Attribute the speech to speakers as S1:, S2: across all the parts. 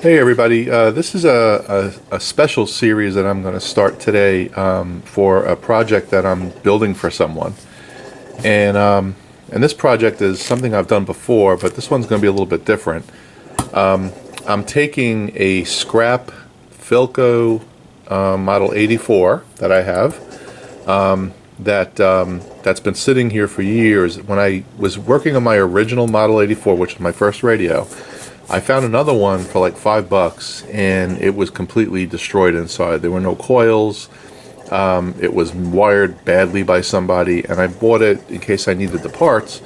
S1: Hey everybody, this is a special series that I'm going to start today for a project that I'm building for someone. And this project is something I've done before, but this one's going to be a little bit different. I'm taking a scrap Philco Model 84 that I have that's been sitting here for years. When I was working on my original Model 84, which was my first radio, I found another one for like $5, and it was completely destroyed inside. There were no coils. It was wired badly by somebody, and I bought it in case I needed the parts.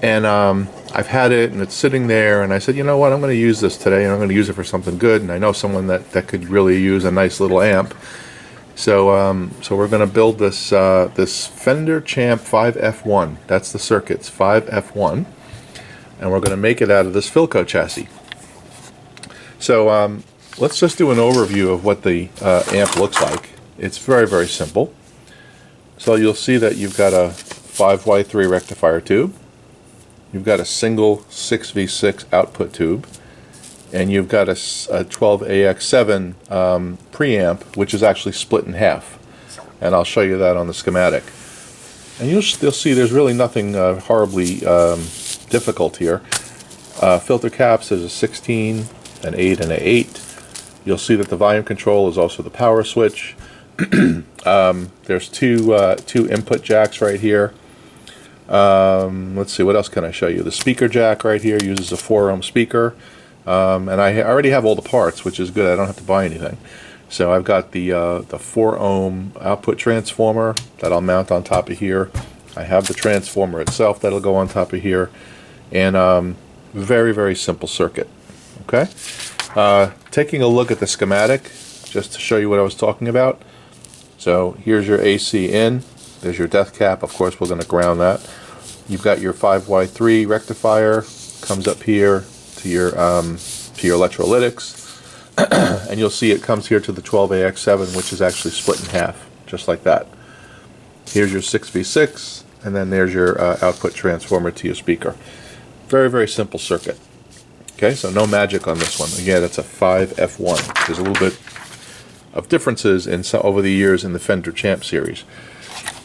S1: And I've had it, and it's sitting there, and I said, you know what, I'm going to use this today, and I'm going to use it for something good, and I know someone that could really use a nice little amp. So we're going to build this Fender Champ 5F1. That's the circuits, 5F1. And we're going to make it out of this Philco chassis. So let's just do an overview of what the amp looks like. It's very, very simple. So you'll see that you've got a 5Y3 rectifier tube. You've got a single 6V6 output tube. And you've got a 12AX7 preamp, which is actually split in half. And I'll show you that on the schematic. And you'll see there's really nothing horribly difficult here. Filter caps, there's a 16, an 8, and an 8. You'll see that the volume control is also the power switch. There's two input jacks right here. Let's see, what else can I show you? The speaker jack right here uses a 4-ohm speaker. And I already have all the parts, which is good. I don't have to buy anything. So I've got the 4-ohm output transformer that I'll mount on top of here. I have the transformer itself that'll go on top of here. And very, very simple circuit. Okay? Taking a look at the schematic, just to show you what I was talking about. So here's your AC in. There's your death cap. Of course, we're going to ground that. You've got your 5Y3 rectifier. Comes up here to your electrolytics. And you'll see it comes here to the 12AX7, which is actually split in half, just like that. Here's your 6V6, and then there's your output transformer to your speaker. Very, very simple circuit. Okay, so no magic on this one. Again, it's a 5F1. There's a little bit of differences over the years in the Fender Champ series.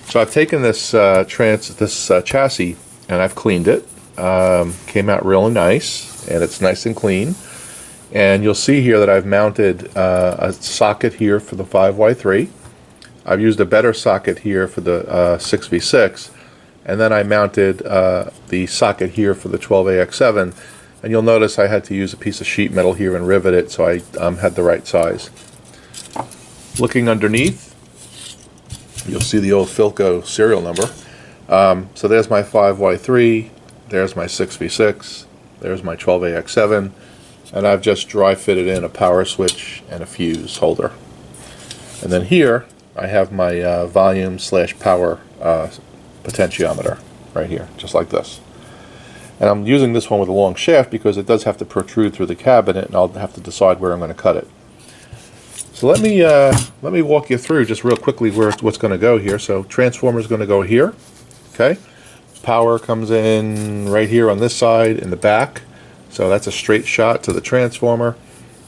S1: So I've taken this chassis and I've cleaned it. Came out really nice, and it's nice and clean. And you'll see here that I've mounted a socket here for the 5Y3. I've used a better socket here for the 6V6. And then I mounted the socket here for the 12AX7. And you'll notice I had to use a piece of sheet metal here and rivet it so I had the right size. Looking underneath, you'll see the old Philco serial number. So there's my 5Y3, there's my 6V6, there's my 12AX7, and I've just dry fitted in a power switch and a fuse holder. And then here I have my volume/power potentiometer right here, just like this. And I'm using this one with a long shaft because it does have to protrude through the cabinet, and I'll have to decide where I'm going to cut it. So let me walk you through just real quickly what's going to go here. So transformer is going to go here. Okay, power comes in right here on this side in the back. So that's a straight shot to the transformer.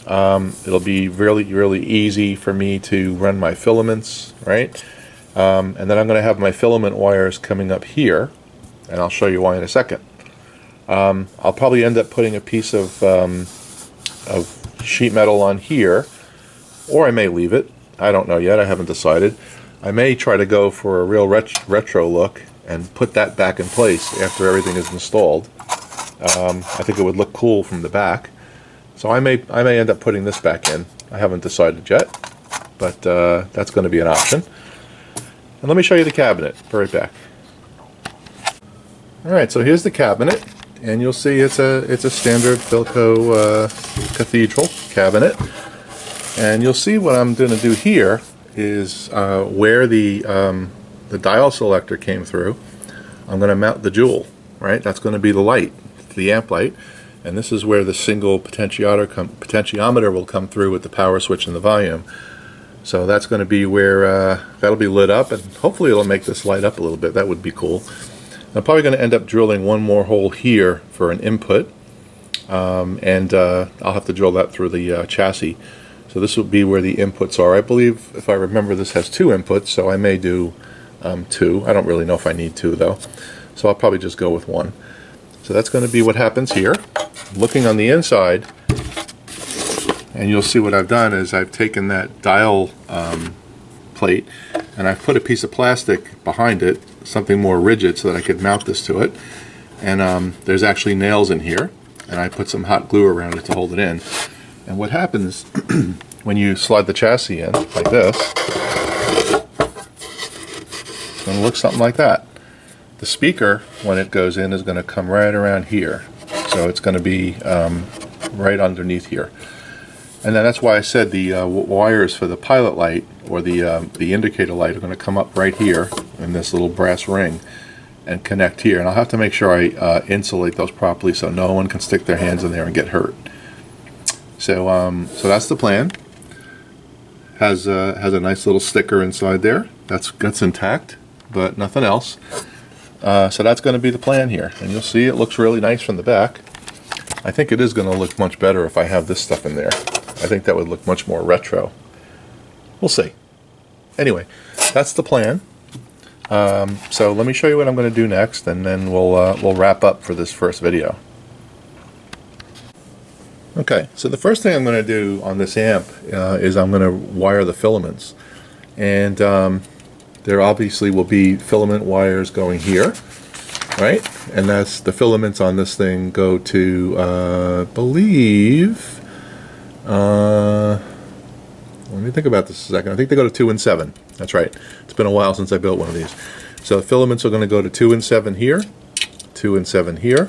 S1: It'll be really, really easy for me to run my filaments, right? And then I'm going to have my filament wires coming up here, and I'll show you why in a second. I'll probably end up putting a piece of sheet metal on here, or I may leave it. I don't know yet. I haven't decided. I may try to go for a real retro look and put that back in place after everything is installed. I think it would look cool from the back. So I may end up putting this back in. I haven't decided yet, but that's going to be an option. And let me show you the cabinet. Be right back. All right, so here's the cabinet, and you'll see it's a standard Philco Cathedral cabinet. And you'll see what I'm going to do here is where the dial selector came through. I'm going to mount the jewel, right? That's going to be the light, the amp light. And this is where the single potentiometer will come through with the power switch and the volume. So that's going to be where that'll be lit up, and hopefully it'll make this light up a little bit. That would be cool. I'm probably going to end up drilling one more hole here for an input, and I'll have to drill that through the chassis. So this will be where the inputs are. I believe, if I remember, this has 2 inputs, so I may do 2. I don't really know if I need 2 though, so I'll probably just go with 1. So that's going to be what happens here. Looking on the inside, and you'll see what I've done is I've taken that dial plate and I've put a piece of plastic behind it, something more rigid, so that I could mount this to it. And there's actually nails in here, and I put some hot glue around it to hold it in. And what happens when you slide the chassis in like this, it's going to look something like that. The speaker, when it goes in, is going to come right around here. So it's going to be right underneath here. And then that's why I said the wires for the pilot light, or the indicator light, are going to come up right here in this little brass ring and connect here. And I'll have to make sure I insulate those properly so no one can stick their hands in there and get hurt. So that's the plan. Has a nice little sticker inside there. That's intact, but nothing else. So that's going to be the plan here, and you'll see it looks really nice from the back. I think it is going to look much better if I have this stuff in there. I think that would look much more retro. We'll see. Anyway, that's the plan. So let me show you what I'm going to do next, and then we'll wrap up for this first video. Okay, so the first thing I'm going to do on this amp is I'm going to wire the filaments. And there obviously will be filament wires going here, right? And that's the filaments on this thing go to, I believe, let me think about this a second. I think they go to 2 and 7. That's right. It's been a while since I built one of these. So the filaments are going to go to 2 and 7 here, 2 and 7 here.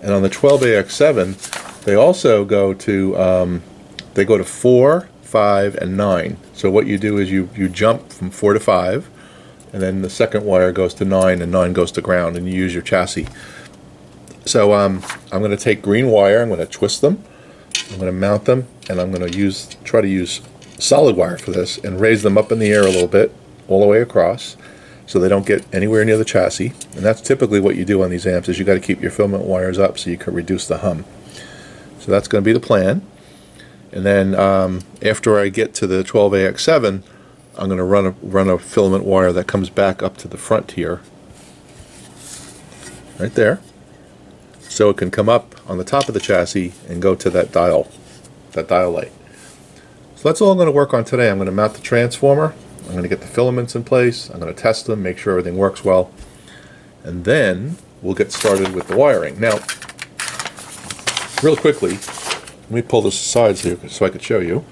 S1: And on the 12AX7, they also go to, they go to 4, 5, and 9. So what you do is you jump from 4 to 5, and then the second wire goes to 9, and 9 goes to ground, and you use your chassis. So I'm going to take green wire, I'm going to twist them, I'm going to mount them, and I'm going to try to use solid wire for this, and raise them up in the air a little bit, all the way across, so they don't get anywhere near the chassis. And that's typically what you do on these amps, is you got to keep your filament wires up so you can reduce the hum. So that's going to be the plan. And then after I get to the 12AX7, I'm going to run a filament wire that comes back up to the front here, right there, so it can come up on the top of the chassis and go to that dial light. So that's all I'm going to work on today. I'm going to mount the transformer, I'm going to get the filaments in place, I'm going to test them, make sure everything works well, and then we'll get started with the wiring. Now, real quickly, let me pull this aside so I could show you.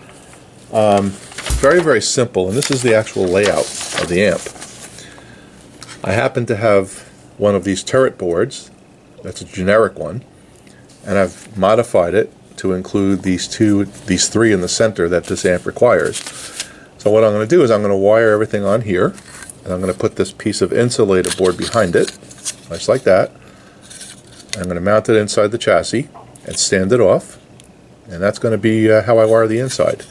S1: Very, very simple, and this is the actual layout of the amp. I happen to have one of these turret boards. That's a generic one, and I've modified it to include these 3 in the center that this amp requires. So what I'm going to do is I'm going to wire everything on here, and I'm going to put this piece of insulator board behind it, just like that. I'm going to mount it inside the chassis and stand it off, and that's going to be how I wire the inside.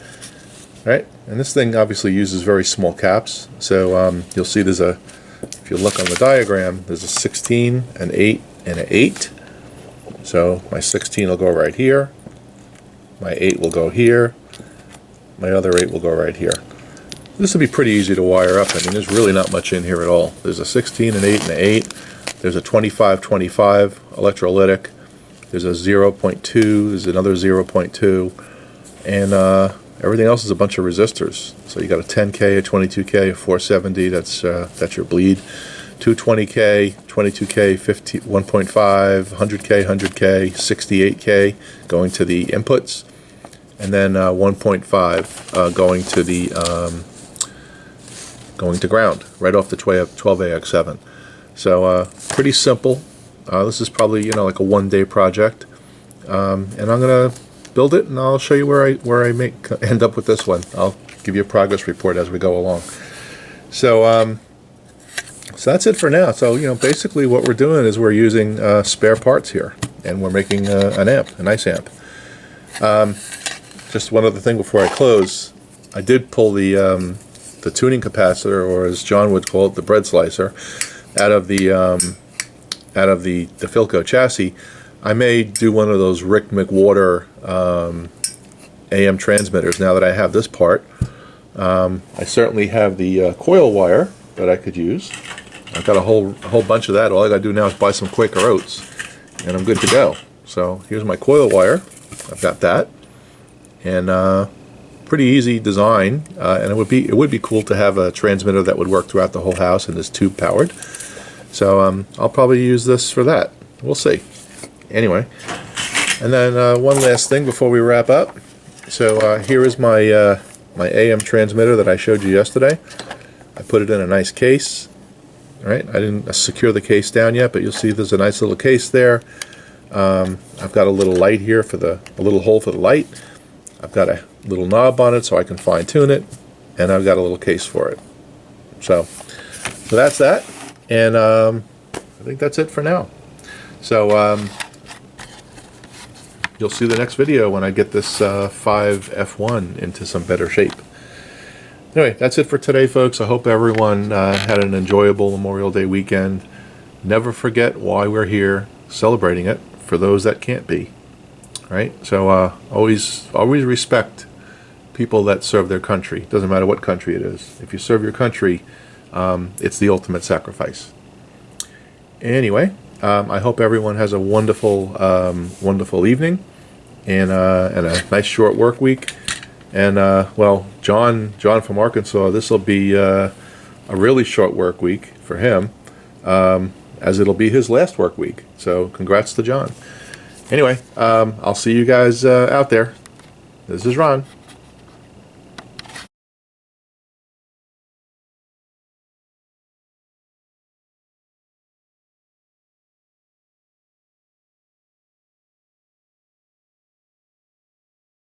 S1: Right? And this thing obviously uses very small caps, so you'll see if you look on the diagram, there's a 16, an 8, and an 8. So my 16 will go right here, my 8 will go here, my other 8 will go right here. This will be pretty easy to wire up. I mean, there's really not much in here at all. There's a 16, an 8, and an 8. There's a 25-25 electrolytic. There's a 0.2, there's another 0.2, and everything else is a bunch of resistors. So you got a 10K, a 22K, a 470, that's your bleed. 220K, 22K, 1.5, 100K, 100K, 68K going to the inputs, and then 1.5 going to ground right off the 12AX7. So pretty simple. This is probably like a one-day project, and I'm gonna build it, and I'll show you where I end up with this one. I'll give you a progress report as we go along. So so that's it for now. So basically what we're doing is we're using spare parts here, and we're making an amp, a nice amp. Just one other thing before I close, I did pull the tuning capacitor, or as John would call it, the bread slicer, out of the Philco chassis. I may do one of those Rick McWater AM transmitters now that I have this part. I certainly have the coil wire that I could use. I've got a whole bunch of that. All I got to do now is buy some Quaker Oats, and I'm good to go. So here's my coil wire. I've got that, and pretty easy design. And it would be cool to have a transmitter that would work throughout the whole house and is tube powered. So I'll probably use this for that. We'll see. Anyway, and then one last thing before we wrap up. So here is my my AM transmitter that I showed you yesterday. I put it in a nice case. All right, I didn't secure the case down yet, but you'll see there's a nice little case there. I've got a little light here for a little hole for the light. I've got a little knob on it so I can fine tune it, and I've got a little case for it. So that's that, and I think that's it for now. So you'll see the next video when I get this 5F1 into some better shape. Anyway, that's it for today, folks. I hope everyone had an enjoyable Memorial Day weekend. Never forget why we're here, celebrating it for those that can't be. All right? So always respect people that serve their country. Doesn't matter what country it is. If you serve your country, it's the ultimate sacrifice. Anyway, I hope everyone has a wonderful, wonderful evening and a nice short work week. And well, John from Arkansas, this will be a really short work week for him, as it'll be his last work week. So congrats to John. Anyway, I'll see you guys out there. This is Ron.